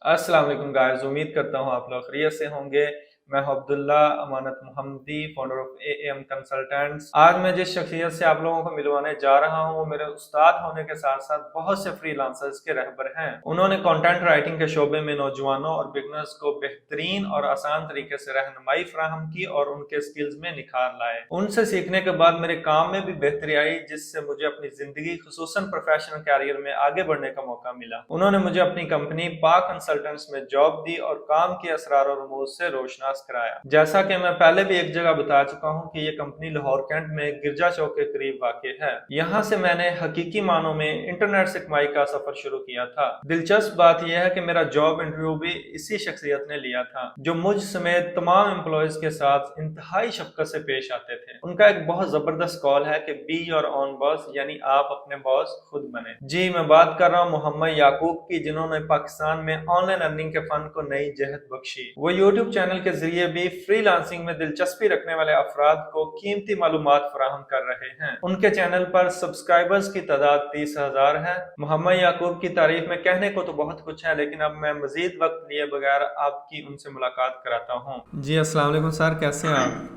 अस्सलाम वालेकुम गाइस, उम्मीद करता हूँ आप लोग खैरियत से होंगे। मैं हूं अब्दुल्ला अमानत मोहम्मदी, फाउंडर ऑफ एएम कंसल्टेंट्स। आज मैं जिस शख्सियत से आप लोगों को मिलवाने जा रहा हूँ वो मेरे उस्ताद होने के साथ साथ बहुत से फ्रीलांसर्स के रहबर हैं। उन्होंने कंटेंट राइटिंग के शोबे में नौजवानों और बिगनर्स को बेहतरीन और आसान तरीके से रहनुमाई फराहम की और उनके स्किल्स में निखार लाए। उनसे सीखने के बाद मेरे काम में भी बेहतरी आई, जिससे मुझे अपनी जिंदगी खुसूसन प्रोफेशनल कैरियर में आगे बढ़ने का मौका मिला। उन्होंने मुझे अपनी कंपनी पाक कंसल्टेंट्स में जॉब दी और काम के असरार और रुमूज से रोशनास कराया। जैसा कि मैं पहले भी एक जगह बता चुका हूँ कि ये कंपनी लाहौर कैंट में गिरजा चौक के करीब वाक़ है। यहाँ से मैंने हकीकी मानों में इंटरनेट से कमाई का सफर शुरू किया था। दिलचस्प बात यह है कि मेरा जॉब इंटरव्यू भी इसी शख्सियत ने लिया था, जो मुझ समेत तमाम एम्प्लॉयज के साथ इंतहाई शफकत से पेश आते थे। उनका एक बहुत जबरदस्त कॉल है कि बी योर ओन बॉस, यानी आप अपने बॉस खुद बने। जी, मैं बात कर रहा हूँ मोहम्मद याकूब की, जिन्होंने पाकिस्तान में ऑनलाइन अर्निंग के फन को नई जहत बख्शी। वो यूट्यूब चैनल के जरिए भी फ्रीलांसिंग में दिलचस्पी रखने वाले अफराद को कीमती मालूमात फराहम कर रहे हैं। उनके चैनल पर सब्सक्राइबर्स की तादाद 30,000 है। मोहम्मद याकूब की तारीफ में कहने को तो बहुत कुछ है, लेकिन अब मैं मजीद वक्त लिए बगैर आपकी उनसे मुलाकात कराता हूँ। जी अस्सलाम वालेकुम सर, कैसे हैं आप?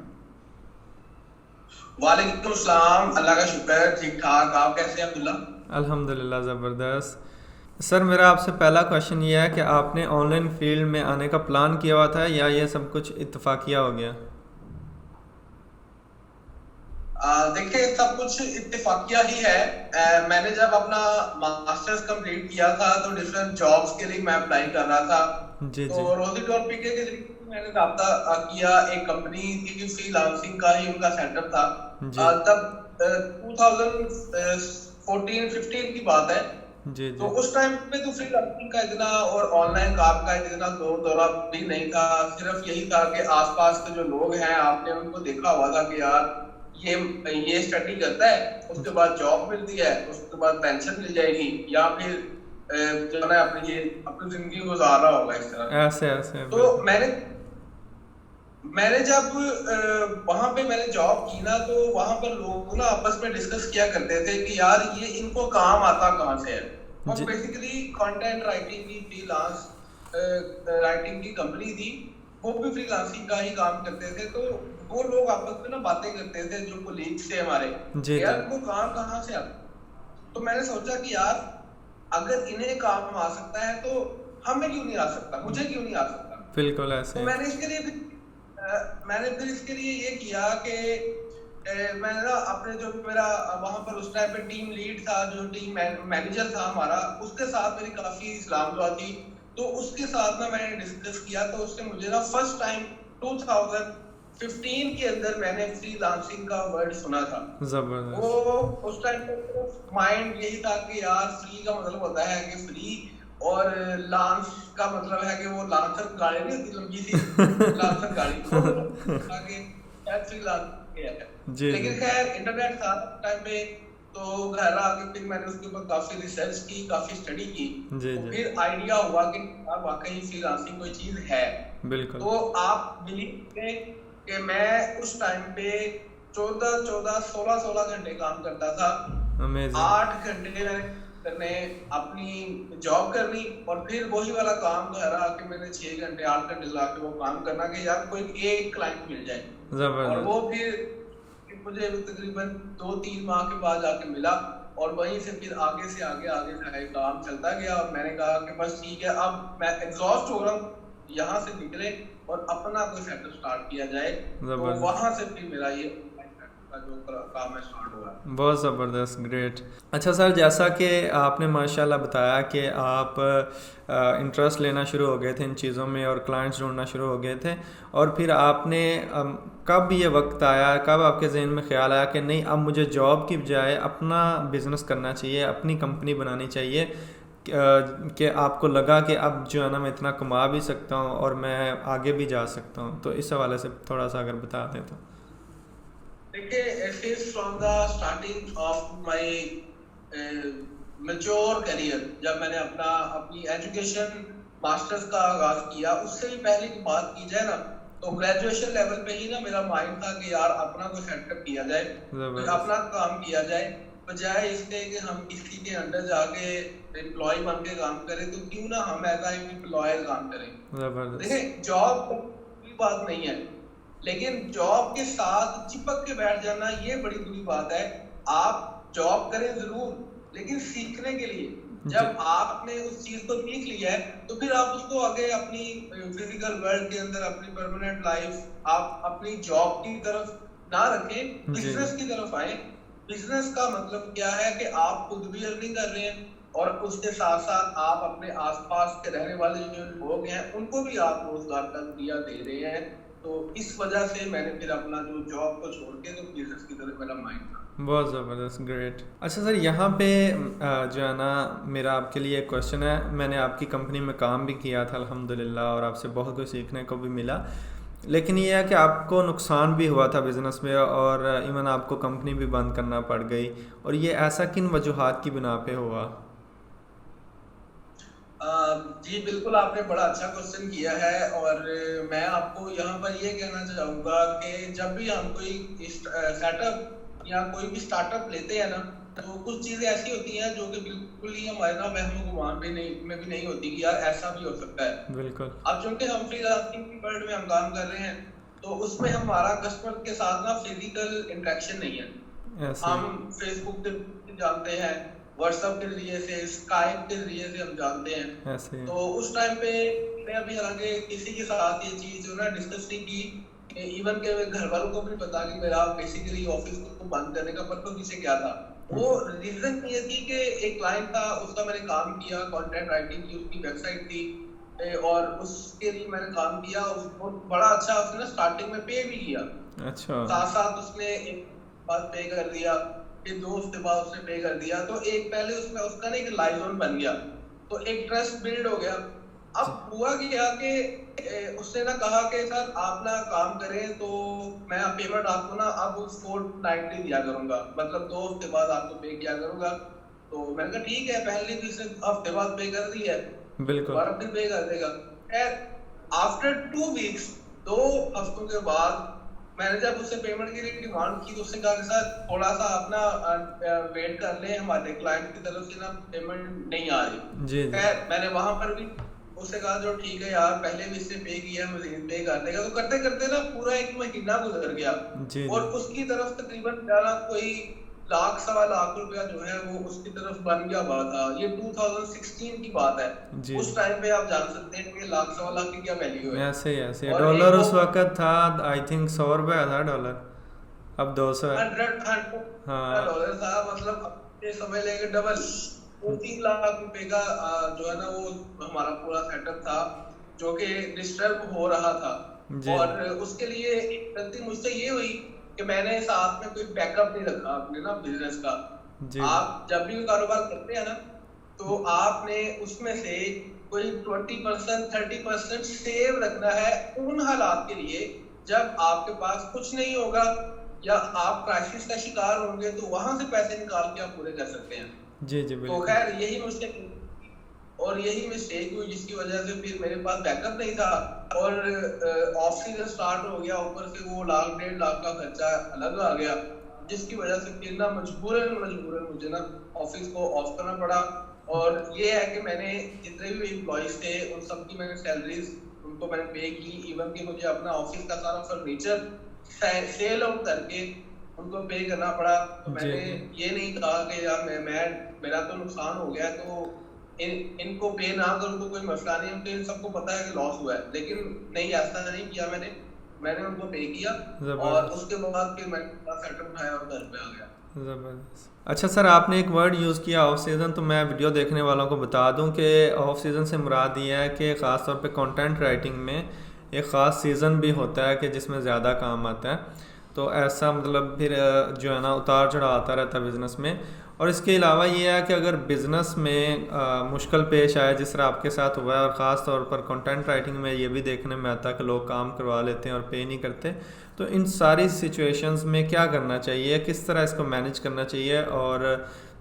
वालेकुम सलाम। अल्लाह का शुक्र है, ठीक ठाक। आप कैसे हैं अब्दुल्ला? अल्हम्दुलिल्लाह ज़बरदस्त। सर, मेरा आपसे पहला क्वेश्चन ये है कि आपने ऑनलाइन फील्ड में आने का प्लान किया हुआ था या ये सब कुछ इत्तफाकिया हो गया? देखिए, सब कुछ इत्तेफाकिया ही है। मैंने जब अपना मास्टर्स कंप्लीट किया था तो डिफरेंट जॉब्स के लिए मैं अप्लाई कर रहा था। जी तो जी। रोजी टॉपिक के जरिए मैंने रब्ता किया। एक कंपनी थी, फ्रीलांसिंग का ही उनका सेंटर था। जी तब 2014-15 की बात है। जी। तो जी उस टाइम पे तो फ्रीलांसिंग का इतना और ऑनलाइन काम का इतना दौर दौरा भी नहीं था। सिर्फ यही था कि आसपास के जो लोग हैं, आपने उनको देखा हुआ था कि यार ये स्टडी करता है, उसके बाद जॉब मिलती है, उसके बाद पेंशन मिल जाएगी, या फिर जो है अपनी ये अपनी जिंदगी गुजार रहा होगा इस तरह से। ऐसे ऐसे तो बिल्कुल। मैंने जब वहां पे मैंने जॉब की ना, तो वहां पर लोग ना आपस में डिस्कस किया करते थे कि यार ये इनको काम आता कहाँ से है। और जी बेसिकली कंटेंट राइटिंग की फ्रीलांस राइटिंग की कंपनी थी। वो भी फ्रीलांसिंग का ही काम करते थे। तो वो लोग आपस में ना बातें करते थे, जो कोलीग्स थे हमारे, जी जी। यार इनको काम कहाँ से आता। तो मैंने सोचा कि यार अगर इन्हें काम आ सकता है तो हमें क्यों नहीं आ सकता, मुझे क्यों नहीं आ सकता। बिल्कुल तो ऐसे। मैंने फिर इसके लिए ये किया कि मैंने ना अपने जो मेरा वहां पर उस टाइम पे टीम लीड था, जो टीम मैनेजर था हमारा, उसके साथ मेरी काफी सलाम दुआ थी। तो उसके साथ ना मैंने डिस्कस किया, तो उसने मुझे ना फर्स्ट टाइम 2015 के अंदर मैंने फ्रीलांसिंग का वर्ड सुना था। वो ज़बरदस्त। उस टाइम पे माइंड यही था कि यार फ्री का मतलब होता है कि फ्री, और लांच का मतलब है कि वो लांचर गाड़ी नहीं होती लंबी सी लांचर गाड़ी, वो आगे शायद फ्री लांच किया है। जी जी लेकिन खैर इंटरनेट था टाइम पे। तो घर आके फिर मैंने उसके ऊपर काफी रिसर्च की, काफी स्टडी की। जी तो जी। फिर आइडिया हुआ कि यार वाकई फ्रीलांसिंग कोई चीज है। बिल्कुल। तो आप बिलीव करें कि मैं उस टाइम पे 14-14, 16-16 घंटे काम करता था। अमेजिंग। 8 घंटे मैंने करने अपनी जॉब करनी, और फिर वही वाला काम घर आके मैंने 6 घंटे 8 घंटे लगा के वो काम करना कि यार कोई एक क्लाइंट मिल जाए। और वो ज़बरदस्त। फिर मुझे तकरीबन 2-3 माह के बाद जाके मिला। और वहीं से फिर आगे से आगे आगे जाके काम चलता गया। और मैंने कहा कि बस ठीक है, अब मैं एग्जॉस्ट हो रहा हूँ, यहाँ से निकले और अपना कोई सेटअप स्टार्ट किया जाए। तो ज़बरदस्त। वहां से फिर मेरा ये का जो काम है स्टार्ट हुआ। बहुत ज़बरदस्त, ग्रेट। अच्छा सर, जैसा कि आपने माशाल्लाह बताया कि आप इंटरेस्ट लेना शुरू हो गए थे इन चीज़ों में और क्लाइंट्स ढूंढना शुरू हो गए थे, और फिर आपने कब ये वक्त आया, कब आपके जहन में ख्याल आया कि नहीं, अब मुझे जॉब की बजाय अपना बिज़नेस करना चाहिए, अपनी कंपनी बनानी चाहिए, कि आपको लगा कि अब जो है ना मैं इतना कमा भी सकता हूँ और मैं आगे भी जा सकता हूँ? तो इस हवाले से थोड़ा सा अगर बता दें तो। देखिए, it is from the starting of my mature career. जब मैंने अपनी एजुकेशन मास्टर्स का आगाज किया, उससे भी पहले की बात की जाए ना, तो ग्रेजुएशन लेवल पे ही ना मेरा माइंड था कि यार अपना कोई सेटअप किया जाए, कोई ज़बरदस्त। अपना काम किया जाए, बजाय इसके कि हम किसी के अंडर जाके एम्प्लॉय बन के काम करें, तो क्यों ना हम एज एम्प्लॉयर काम करें। जबरदस्त। देखिए जॉब कोई बात नहीं है, लेकिन जॉब के साथ चिपक के बैठ जाना ये बड़ी बुरी बात है। आप जॉब करें जरूर, लेकिन सीखने के लिए। जी जब आपने उस चीज को सीख लिया है तो फिर आप उसको आगे अपनी फिजिकल वर्ल्ड के अंदर, अपनी परमानेंट लाइफ, आप अपनी जॉब की तरफ ना रखें, जी बिजनेस की तरफ आए। बिजनेस का मतलब क्या है कि आप खुद भी अर्निंग कर रहे हैं और उसके साथ साथ आप अपने आसपास के रहने वाले जो लोग हैं उनको भी आप रोजगार का जरिया दे रहे हैं। तो इस वजह से मैंने फिर अपना जो जॉब को छोड़ के तो बिजनेस की तरफ मेरा माइंड था। बहुत ज़बरदस्त, ग्रेट। अच्छा सर, यहाँ पे जो है ना, मेरा आपके लिए एक क्वेश्चन है। मैंने आपकी कंपनी में काम भी किया था अल्हम्दुलिल्लाह, और आपसे बहुत कुछ सीखने को भी मिला। लेकिन ये है कि आपको नुकसान भी हुआ था बिज़नेस में, और इवन आपको कंपनी भी बंद करना पड़ गई। और ये ऐसा किन वजूहात की बिना पे हुआ? जी बिल्कुल, आपने बड़ा अच्छा क्वेश्चन किया है। और मैं आपको यहाँ पर ये कहना चाहूँगा कि जब भी हम कोई सेटअप या कोई भी स्टार्टअप लेते हैं ना, तो कुछ चीज़ें ऐसी होती हैं जो कि बिल्कुल ही हमारे ना वहम गुमान में भी नहीं होती कि यार ऐसा भी हो सकता है। बिल्कुल। अब चूंकि हम फ्रीलांसिंग की वर्ल्ड में हम काम कर रहे हैं, तो उसमें हमारा कस्टमर के साथ ना फिजिकल इंटरेक्शन नहीं है। ऐसे ही। हम फेसबुक के जानते हैं, व्हाट्सएप के जरिए से, स्काइप के जरिए से हम जानते हैं। ऐसे ही। तो उस टाइम पे मैं अभी हालांकि किसी के साथ ये चीज जो ना डिस्कस नहीं की, इवन के घर वालों को भी पता कि मेरा बेसिकली ऑफिस को बंद करने का पर्पस पीछे क्या था। वो रीजन ये थी कि एक क्लाइंट था, उसका मैंने काम किया, कंटेंट राइटिंग की उसकी वेबसाइट थी, और उसके लिए मैंने काम किया। उसको बड़ा अच्छा उसने ना स्टार्टिंग में पे भी किया, अच्छा। साथ साथ उसने एक बार पे कर दिया, फिर 2 हफ्ते बाद उसने पे कर दिया। तो एक पहले उसमें उसका ना एक लाइजन बन गया, तो एक ट्रस्ट बिल्ड हो गया। अब हुआ क्या कि उसने ना कहा कि सर आप ना काम करें तो मैं पेमेंट आपको ना अब फोर्टनाइटली दिया करूंगा, मतलब 2 हफ्ते बाद आपको पे किया करूंगा। तो मैंने कहा ठीक है, पहले भी उसने हफ्ते बाद पे कर दी है, बिल्कुल। दोबारा फिर पे कर देगा। खैर आफ्टर 2 वीक्स, 2 हफ्तों के बाद मैंने जब उससे पेमेंट के लिए डिमांड की तो उसने कहा कि सर थोड़ा सा अपना वेट कर ले, हमारे क्लाइंट की तरफ से ना पेमेंट नहीं आ रही। जी जी। खैर मैंने वहां पर भी उससे कहा जो ठीक है यार, पहले भी इससे पे किया, मजीद पे कर देगा। तो करते करते ना पूरा 1 महीना गुजर गया, जी और जी। उसकी तरफ तकरीबन मेरा कोई लाख सवा लाख रुपया जो है वो उसकी तरफ बन गया हुआ था। ये 2016 की बात है। जी। उस टाइम पे आप जान सकते हैं कि लाख सवा लाख की क्या वैल्यू है। ऐसे ही ऐसे ही। और एक डॉलर वो उस वक्त था, आई थिंक 100 रुपया था डॉलर, अब 200 है। 100 हाँ। डॉलर था, मतलब ये समझ लेंगे डबल। वो 3 लाख रुपए का जो है ना वो हमारा पूरा सेटअप था, जो कि डिस्टर्ब हो रहा था। जी और उसके लिए एक गलती मुझसे ये हुई कि मैंने साथ में कोई बैकअप नहीं रखा अपने ना बिजनेस का। जी। आप जब भी कारोबार करते हैं ना, तो आपने उसमें से कोई 20% 30% सेव रखना है उन हालात के लिए जब आपके पास कुछ नहीं होगा या आप क्राइसिस का शिकार होंगे, तो वहां से पैसे निकाल के आप पूरे कर सकते हैं। जी जी। तो बिल्कुल। खैर यही मुझसे और यही मिस्टेक हुई, जिसकी वजह से फिर मेरे पास बैकअप नहीं था, और ऑफ सीजन स्टार्ट हो गया, ऊपर से वो लाख 1.5 लाख का खर्चा अलग आ गया, जिसकी वजह से फिर ना मजबूरन मुझे ना ऑफिस को ऑफ करना पड़ा। और ये है कि मैंने जितने भी एम्प्लॉइज थे उन सबकी मैंने सैलरीज उनको मैंने पे की। इवन कि मुझे अपना ऑफिस का सारा फर्नीचर सेल आउट करके उनको पे करना पड़ा। तो जी मैंने जी। ये नहीं कहा कि यार मैं मेरा तो नुकसान हो गया, तो इनको पे ना करूं तो कोई मसला नहीं, उनको इन सबको पता है कि लॉस हुआ है। लेकिन नहीं, ऐसा नहीं किया मैंने उनको पे किया, और ज़बरदस्त। उसके बाद फिर मैंने सेटअप उठाया और घर पे आ गया। ज़बरदस्त। अच्छा सर, आपने एक वर्ड यूज़ किया ऑफ सीज़न, तो मैं वीडियो देखने वालों को बता दूं कि ऑफ सीज़न से मुराद ये है कि ख़ास तौर पे कंटेंट राइटिंग में एक ख़ास सीज़न भी होता है कि जिसमें ज़्यादा काम आता है। तो ऐसा मतलब फिर जो है ना उतार चढ़ाव आता रहता है बिज़नेस में। और इसके अलावा ये है कि अगर बिज़नेस में मुश्किल पेश आए, जिस तरह आपके साथ हुआ है, और ख़ास तौर पर कंटेंट राइटिंग में ये भी देखने में आता है कि लोग काम करवा लेते हैं और पे नहीं करते, तो इन सारी सिचुएशंस में क्या करना चाहिए, किस तरह इसको मैनेज करना चाहिए? और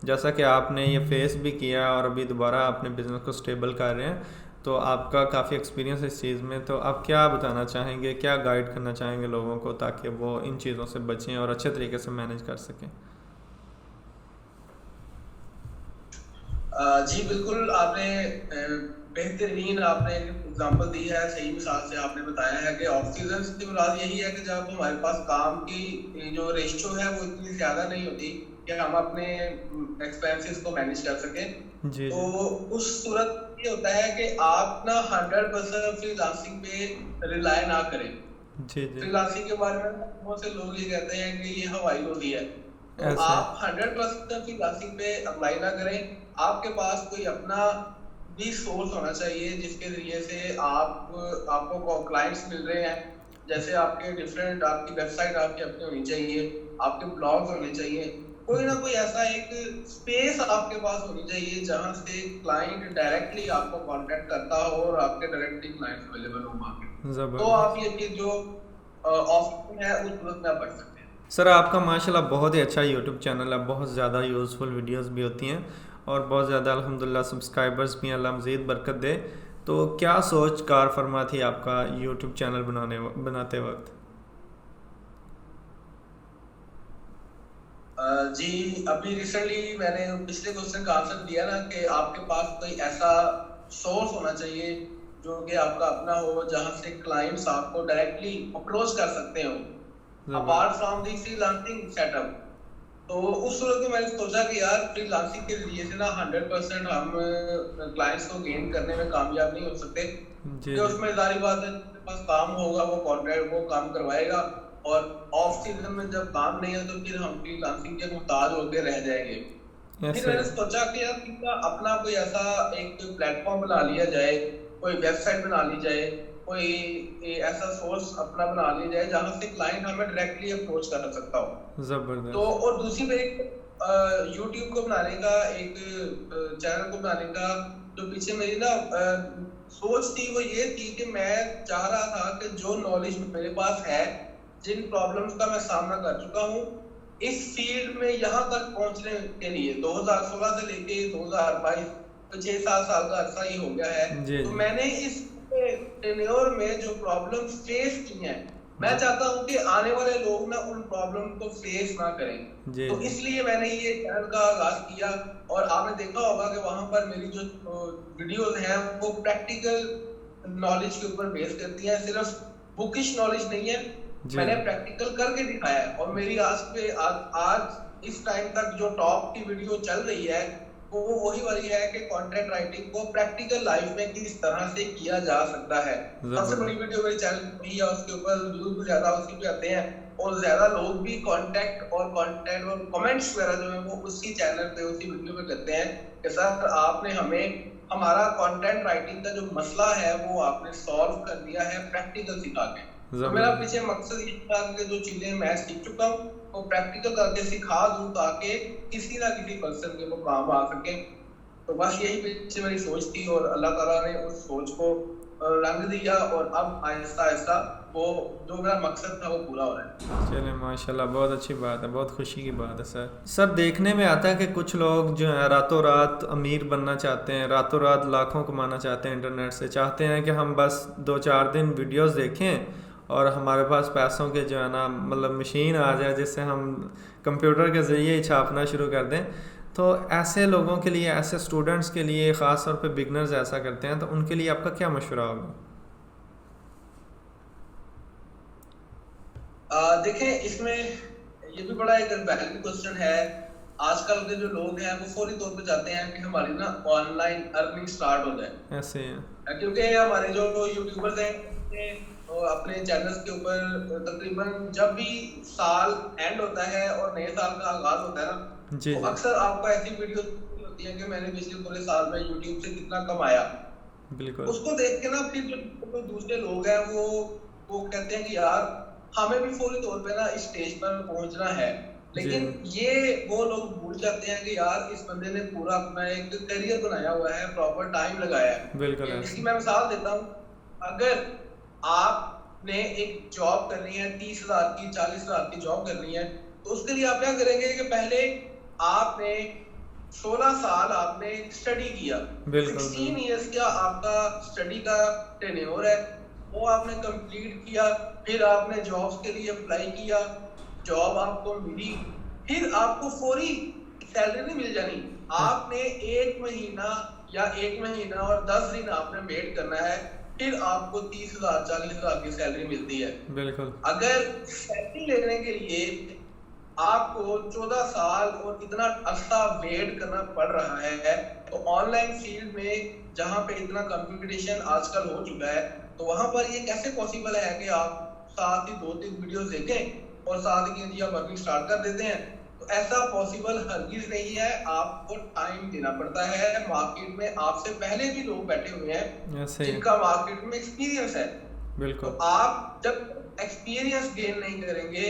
जैसा कि आपने ये फेस भी किया और अभी दोबारा अपने बिज़नेस को स्टेबल कर रहे हैं, तो आपका काफ़ी एक्सपीरियंस इस चीज़ में, तो आप क्या बताना चाहेंगे, क्या गाइड करना चाहेंगे लोगों को ताकि वो इन चीज़ों से बचें और अच्छे तरीके से मैनेज कर सकें? जी बिल्कुल, आपने बेहतरीन आपने एग्जांपल दी है, सही मिसाल से आपने बताया है कि ऑफ सीजन से मुराद यही है कि जब हमारे पास काम की जो रेशियो है वो इतनी ज़्यादा नहीं होती कि हम अपने एक्सपेंसेस को मैनेज कर सकें। जी तो जी उस सूरत में ये होता है कि आप ना 100% फ्रीलांसिंग पे रिलाय ना करें। जी जी। फ्रीलांसिंग के बारे में बहुत से लोग ये कहते हैं कि ये हवाई गोली है। तो ऐसे आप 100% फ्रीलांसिंग पे अप्लाई ना करें। आपके पास कोई अपना भी सोर्स होना चाहिए जिसके ज़रिए से आपको क्लाइंट्स मिल रहे हैं। जैसे आपके डिफरेंट आपकी वेबसाइट आपकी अपनी होनी चाहिए, आपके ब्लॉग्स होने चाहिए। कोई ना कोई ऐसा एक स्पेस आपके पास होनी चाहिए जहाँ से क्लाइंट डायरेक्टली आपको कांटेक्ट करता हो और आपके डायरेक्टली क्लाइंट अवेलेबल हो वहाँ पे। तो ज़बरदस्त। आप ये चीज़ जो ऑप्शन है उस सूरत में आप पढ़ सकते हैं। सर आपका माशाल्लाह बहुत ही अच्छा यूट्यूब चैनल है, बहुत ज़्यादा यूज़फुल वीडियोस भी होती हैं और बहुत ज़्यादा अल्हम्दुलिल्लाह सब्सक्राइबर्स भी हैं, अल्लाह मज़ीद बरकत दे। तो क्या सोच कार फरमा थी आपका यूट्यूब चैनल बनाते वक्त? जी अभी रिसेंटली मैंने पिछले क्वेश्चन का आंसर दिया ना कि आपके पास कोई ऐसा सोर्स होना चाहिए जो कि आपका अपना हो जहां से क्लाइंट्स आपको डायरेक्टली अप्रोच कर सकते हो ज़बरदस्त। Apart from the freelancing setup. तो उस सूरत में मैंने सोचा कि यार फ्रीलांसिंग के जरिए से ना 100% हम क्लाइंट्स को गेन करने में कामयाब नहीं हो सकते, जी क्योंकि जी। उसमें जारी बात है जिसके पास काम होगा वो कॉन्ट्रैक्ट वो काम करवाएगा, और ऑफ सीजन में जब काम नहीं है तो फिर हम फ्रीलांसिंग के मुहताज होकर रह जाएंगे। फिर ऐसे मैंने सोचा कि यार क्यों ना अपना कोई ऐसा एक प्लेटफॉर्म बना लिया जाए, कोई वेबसाइट बना ली जाए, कोई ऐसा सोर्स अपना बना लिया जाए जहां से क्लाइंट हमें डायरेक्टली अप्रोच कर सकता हो। तो ज़बरदस्त। और दूसरी में एक यूट्यूब को बनाने का एक चैनल को बनाने का जो पीछे मेरी ना सोच थी वो ये थी कि मैं चाह रहा था कि जो नॉलेज मेरे पास है, जिन प्रॉब्लम्स का मैं सामना कर चुका हूँ इस फील्ड में यहाँ तक पहुंचने के लिए 2016 से लेके 2022 तो 6-7 साल का अरसा ही हो गया है। जी तो जी मैंने इस टेन्योर में जो प्रॉब्लम्स फेस की हैं, मैं जी चाहता हूँ कि आने वाले लोग ना उन प्रॉब्लम को फेस ना करें। जी तो जी। इसलिए मैंने ये चैनल का आगाज किया, और आपने देखा होगा कि वहां पर मेरी जो वीडियोस हैं वो प्रैक्टिकल नॉलेज के ऊपर बेस करती हैं, सिर्फ बुकिश नॉलेज नहीं है। जी मैंने जी। प्रैक्टिकल करके दिखाया है, और मेरी आज इस टाइम तक जो टॉप की वीडियो चल रही है वो वही वाली है कि कंटेंट राइटिंग को प्रैक्टिकल लाइफ में किस तरह से किया जा सकता है। सबसे बड़ी ज़बरदस्त। वीडियो मेरे चैनल पे है, उसके ऊपर व्यूज भी ज्यादा उसी पे आते हैं, और ज्यादा लोग भी कांटेक्ट और कंटेंट और कमेंट्स वगैरह जो है वो उसी चैनल पे उसी वीडियो पे करते हैं कि सर आपने हमें हमारा कंटेंट राइटिंग का जो मसला है वो आपने सॉल्व कर दिया है प्रैक्टिकल सिखा के। तो मेरा ज़बरदस्त। पीछे मकसद ये था कि जो चीजें मैं सीख चुका हूँ वो प्रैक्टिकल करके सिखा दूं ताकि किसी ना किसी पर्सन के वो काम आ सके। तो बस यही पीछे मेरी सोच थी, और अल्लाह ताला ने उस सोच को रंग दिया, और अब आहिस्ता आहिस्ता वो जो मेरा मकसद था वो पूरा हो रहा है। चले माशाल्लाह, बहुत अच्छी बात है, बहुत खुशी की बात है सर। सर देखने में आता है कि कुछ लोग जो हैं रातों रात अमीर बनना चाहते हैं, रातों रात लाखों कमाना चाहते हैं इंटरनेट से, चाहते हैं कि हम बस 2-4 दिन वीडियोस देखें और हमारे पास पैसों के जो है ना मतलब मशीन आ जाए जिससे हम कंप्यूटर के ज़रिए ही छापना शुरू कर दें। तो ऐसे लोगों के लिए, ऐसे स्टूडेंट्स के लिए, ख़ास तौर पे बिगनर्स ऐसा करते हैं, तो उनके लिए आपका क्या मशवरा होगा? देखें इसमें ये भी बड़ा एक वैलिड क्वेश्चन है। आजकल के जो लोग हैं वो फौरी तौर पे चाहते हैं कि हमारी ना ऑनलाइन अर्निंग स्टार्ट हो जाए, ऐसे ही है। क्योंकि हमारे जो यूट्यूबर्स हैं अपने चैनल्स के ऊपर तकरीबन जब भी साल एंड होता है और नए साल का आगाज होता है ना, जी तो जी। अक्सर आपको ऐसी वीडियो होती है कि मैंने पिछले पूरे साल में यूट्यूब से कितना कमाया। बिल्कुल। उसको देख के ना फिर जो दूसरे लोग हैं वो कहते हैं कि यार हमें भी फौरी तौर पे ना इस स्टेज पर पहुंचना है, लेकिन ये वो लोग भूल जाते हैं कि यार इस बंदे ने पूरा अपना एक करियर बनाया हुआ है, प्रॉपर टाइम लगाया है। बिल्कुल इसकी ऐसे। मैं मिसाल देता हूँ, अगर आपने एक जॉब करनी है 30,000 की 40,000 की जॉब करनी है, तो उसके लिए आप क्या करेंगे कि पहले आपने 16 साल आपने स्टडी किया, बिल्कुल 16 इयर्स का आपका स्टडी का टेन्योर है, वो आपने कंप्लीट किया। फिर आपने जॉब्स के लिए अप्लाई किया, जॉब आपको मिली, फिर आपको फौरी सैलरी नहीं मिल जानी, आपने 1 महीना या 1 महीना और 10 दिन आपने वेट करना है, फिर आपको 30,000 40,000 की सैलरी मिलती है। बिल्कुल। अगर सैलरी लेने के लिए आपको 14 साल और इतना अरसा वेट करना पड़ रहा है, तो ऑनलाइन फील्ड में जहाँ पे इतना कंपटीशन आजकल हो चुका है, तो वहां पर ये कैसे पॉसिबल है कि आप साथ ही 2-3 वीडियोस देखें और साथ ही जी आप वर्किंग स्टार्ट कर देते हैं? तो ऐसा पॉसिबल हरगिज नहीं है। आपको टाइम देना पड़ता है। मार्केट में आपसे पहले भी लोग बैठे हुए हैं ऐसे ही। जिनका मार्केट में एक्सपीरियंस है। बिल्कुल। तो आप जब एक्सपीरियंस गेन नहीं करेंगे,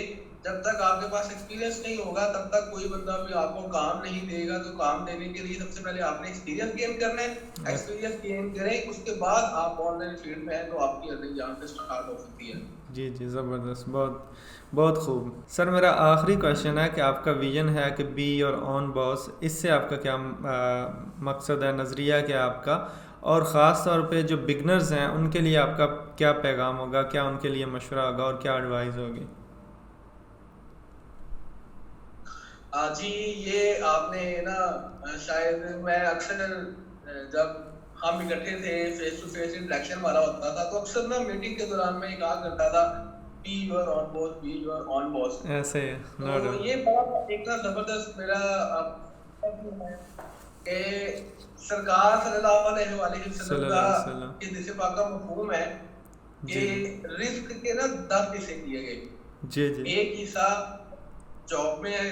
जब तक आपके पास एक्सपीरियंस नहीं होगा, तब तक कोई बंदा भी आपको काम नहीं देगा। तो काम देने के लिए सबसे पहले आपने एक्सपीरियंस गेन करना है। एक्सपीरियंस गेन करें, उसके बाद आप ऑनलाइन फील्ड में हैं तो आपकी अर्निंग यहाँ से स्टार्ट हो सकती है। जी जी, ज़बरदस्त, बहुत बहुत खूब। सर मेरा आखिरी क्वेश्चन है कि आपका विजन है कि बी योर ओन बॉस, इससे आपका क्या मकसद है, नज़रिया क्या है आपका, और ख़ास तौर पे जो बिगनर्स हैं उनके लिए आपका क्या पैगाम होगा, क्या उनके लिए मशवरा होगा और क्या एडवाइस होगी? जी, ये आपने ना शायद मैं अक्सर जब हम इकट्ठे थे, फेस टू फेस इंटरेक्शन वाला होता था, तो अक्सर ना मीटिंग के दौरान मैं कहा करता था, be your on boss, be your on boss. ऐसे नो तो डाउट। ये बहुत एक ना जबरदस्त मेरा है कि सरकार सल्लल्लाहु अलैहि वसल्लम का सल्लल्लाहु ये हदीस पाक का मफहूम है कि जी रिस्क के ना 10 हिस्से दिए गए। जी जी। एक हिस्सा जॉब में है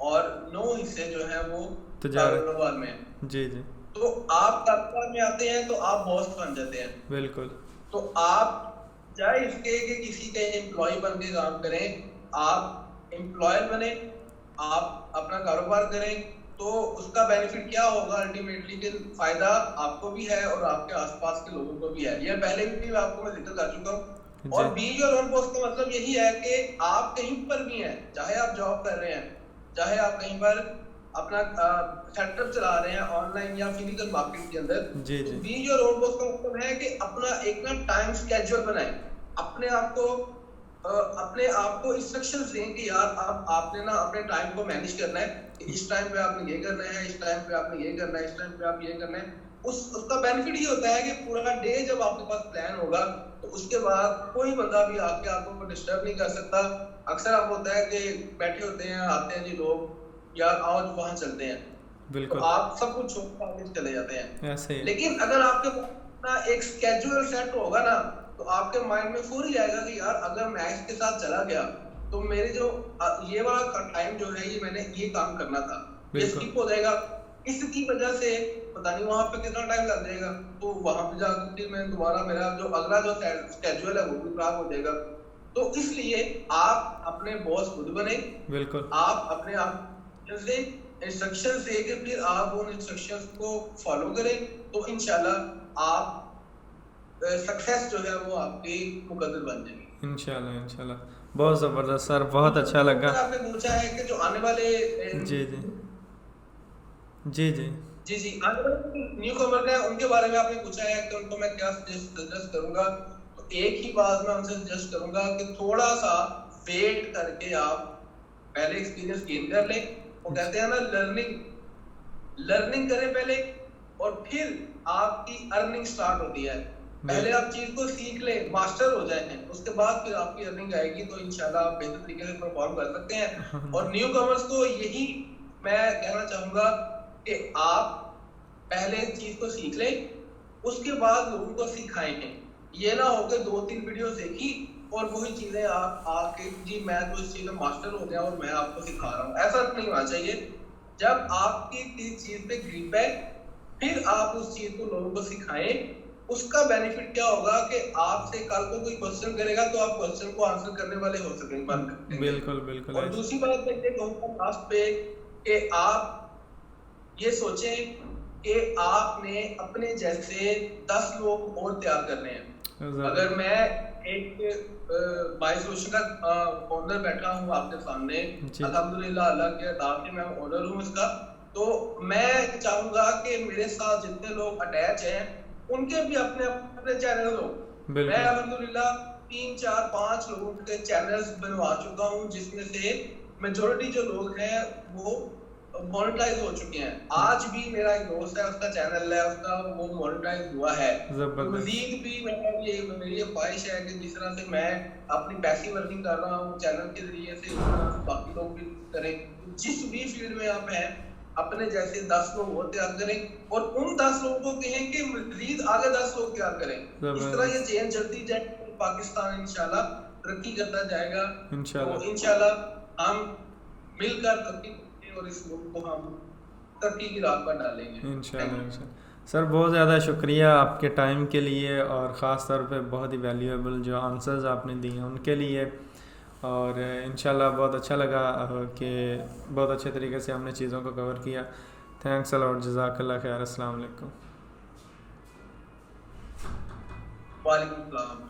और 9 हिस्से जो है वो तजारत। कारोबार में है। जी जी। तो आप कारोबार में आते हैं तो आप बॉस बन जाते हैं। बिल्कुल। तो आप चाहे इसके कि किसी के एम्प्लॉय बन के काम करें, आप एम्प्लॉयर बने, आप अपना कारोबार करें, तो उसका बेनिफिट क्या होगा अल्टीमेटली कि फायदा आपको भी है और आपके आसपास के लोगों को भी है। ये पहले भी आपको मैं जिक्र कर चुका हूँ। और G be your own boss का मतलब यही है कि आप कहीं पर भी हैं, चाहे आप जॉब कर रहे हैं, चाहे आप कहीं पर अपना सेटअप चला रहे हैं ऑनलाइन या फिजिकल मार्केट के अंदर, जी तो जी। बी योर ओन बॉस का मतलब है कि अपना एक ना टाइम स्केड्यूल बनाएं। अपने आप को इंस्ट्रक्शंस दें कि यार आपने ना अपने टाइम को मैनेज करना है कि इस टाइम पे आपने ये करना है, इस टाइम पे आपने ये करना है, इस टाइम पे आप ये करना है। उसका बेनिफिट ये होता है कि पूरा डे जब आपके पास प्लान होगा, तो उसके बाद कोई बंदा भी आके आपको डिस्टर्ब नहीं कर सकता। अक्सर आप होता है कि बैठे होते हैं, आते हैं जी लोग, यार आओ वहां चलते हैं, तो बिल्कुल। आप सब कुछ छोड़ के आगे चले जाते हैं। ऐसे ही। लेकिन अगर आपके पास ना एक स्केड्यूल सेट होगा ना, तो आपके माइंड में फौरी आएगा कि यार अगर मैं इसके साथ चला गया तो मेरे जो ये वाला टाइम जो है ये मैंने ये काम करना था, ये बिल्कुल। स्किप हो जाएगा। इसकी वजह से पता नहीं वहां पे कितना टाइम लग जाएगा, तो वहां पे जाकर फिर मैं दोबारा मेरा जो अगला जो स्केड्यूल है वो भी खराब हो जाएगा। तो इसलिए आप अपने बॉस खुद बने। बिल्कुल। आप अपने आप से इंस्ट्रक्शन से कि फिर आप उन इंस्ट्रक्शंस को फॉलो करें, तो इंशाल्लाह आप सक्सेस जो है वो आपकी मुकद्दर बन जाएगी। इंशाल्लाह इंशाल्लाह। बहुत ज़बरदस्त सर, बहुत अच्छा लगा। आपने पूछा है कि जो आने वाले जी जी जी जी। जी जी आने वाले न्यू कमर हैं उनके बारे में आपने पूछा है कि उनको मैं क्या सजेस्ट करूंगा। तो एक ही बात मैं उनसे सजेस्ट करूंगा कि थोड़ा सा वेट करके आप पहले एक्सपीरियंस गेन कर लें। वो कहते हैं ना लर्निंग करें पहले और फिर आपकी अर्निंग स्टार्ट होती है। पहले आप चीज को सीख लें, मास्टर हो जाए, उसके बाद फिर आपकी अर्निंग आएगी, तो इंशाल्लाह आप बेहतर तरीके से परफॉर्म कर सकते हैं। और न्यू कमर्स को यही मैं कहना चाहूंगा कि आप पहले चीज को सीख लें, उसके बाद लोगों को सिखाएं। ये ना हो कि 2-3 वीडियो देखी और वही चीजें आप आके जी मैं तो इस चीज में मास्टर हो गया और मैं आपको सिखा रहा हूँ, ऐसा नहीं होना चाहिए। जब आपकी किसी चीज पे ग्रिप है, फिर आप उस चीज को लोगों को सिखाएं। उसका बेनिफिट क्या होगा कि आपसे कल को कोई क्वेश्चन करेगा तो आप क्वेश्चन को आंसर करने वाले हो सकेंगे। बिल्कुल बिल्कुल। और दूसरी बात मैं ये कहूंगा लास्ट पे कि आप ये सोचें कि आपने अपने जैसे 10 लोग और तैयार करने हैं। अगर मैं एक बाई सोशल का ओनर बैठा हूँ आपके सामने, अल्हम्दुलिल्लाह अल्लाह के अता से मैं ओनर हूँ इसका, तो मैं चाहूंगा कि मेरे साथ जितने लोग अटैच हैं उनके भी अपने अपने चैनल हो। मैं अल्हम्दुलिल्लाह 3-4-5 लोगों के चैनल्स बनवा चुका हूँ, जिसमें से मेजॉरिटी जो लोग हैं वो मोनेटाइज हो चुके हैं। आज भी मेरा एक दोस्त है, उसका चैनल है, उसका वो मोनेटाइज हुआ है। तो जबरदस्त। मजीद भी मेरी ये ख्वाहिश है कि जिस तरह से मैं अपनी पैसिव अर्निंग कर रहा हूँ चैनल के जरिए से, इस तरह से बाकी लोग भी करें। जिस भी फील्ड में आप हैं, अपने जैसे 10 लोग और तैयार करें और उन 10 लोगों को कहें कि मजीद आगे 10 लोग तैयार करें। इस तरह ये चेन चलती जाए तो पाकिस्तान इंशाल्लाह तरक्की करता जाएगा। इंशाल्लाह। तो इंशाल्लाह हम मिलकर तरक्की करेंगे और इस मुल्क को हम तरक्की की राह पर डालेंगे। इंशाल्लाह इंशाल्लाह। सर बहुत ज़्यादा शुक्रिया आपके टाइम के लिए, और ख़ास तौर पे बहुत ही वैल्यूएबल जो आंसर्स आपने दिए उनके लिए। और इंशाल्लाह बहुत अच्छा लगा कि बहुत अच्छे तरीके से हमने चीज़ों को कवर किया। थैंक्स अ लॉट, जज़ाकल्लाह खैर। अस्सलाम वालेकुम। वालेकुम सलाम।